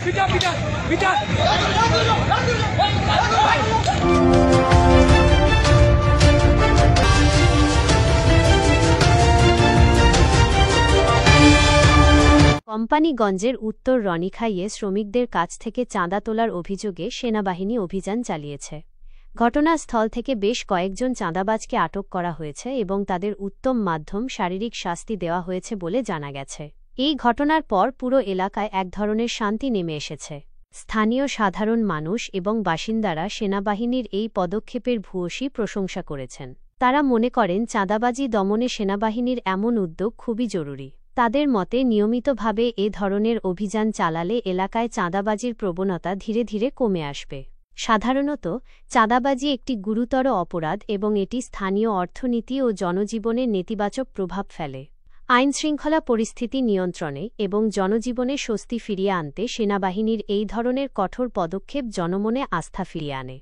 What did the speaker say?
পিটা পিটা পিটা কোম্পানীগঞ্জের উত্তর রনিখাইয়ে শ্রমিকদের কাছ থেকে চাঁদা তোলার অভিযোগে সেনাবাহিনী অভিযান চালিয়েছে। ঘটনাস্থল থেকে বেশ কয়েকজন চাঁদাবাজকে আটক করা হয়েছে এবং তাদের উত্তম মাধ্যম শারীরিক শাস্তি দেওয়া হয়েছে বলে জানা গেছে। এই ঘটনার পর পুরো এলাকায় এক ধরনের শান্তি নেমে এসেছে। স্থানীয় সাধারণ মানুষ এবং বাসিন্দারা সেনাবাহিনীর এই পদক্ষেপের ভূয়সী প্রশংসা করেছেন। তারা মনে করেন চাঁদাবাজি দমনে সেনাবাহিনীর এমন উদ্যোগ খুবই জরুরি। তাদের মতে নিয়মিতভাবে এ ধরনের অভিযান চালালে এলাকায় চাঁদাবাজির প্রবণতা ধীরে ধীরে কমে আসবে। সাধারণত চাঁদাবাজি একটি গুরুতর অপরাধ এবং এটি স্থানীয় অর্থনীতি ও জনজীবনে নেতিবাচক প্রভাব ফেলে। আইনশৃঙ্খলা পরিস্থিতি নিয়ন্ত্রণে এবং জনজীবনে স্বস্তি ফিরিয়ে আনতে সেনাবাহিনীর এই ধরনের কঠোর পদক্ষেপ জনমনে আস্থা ফিরিয়ে আনে।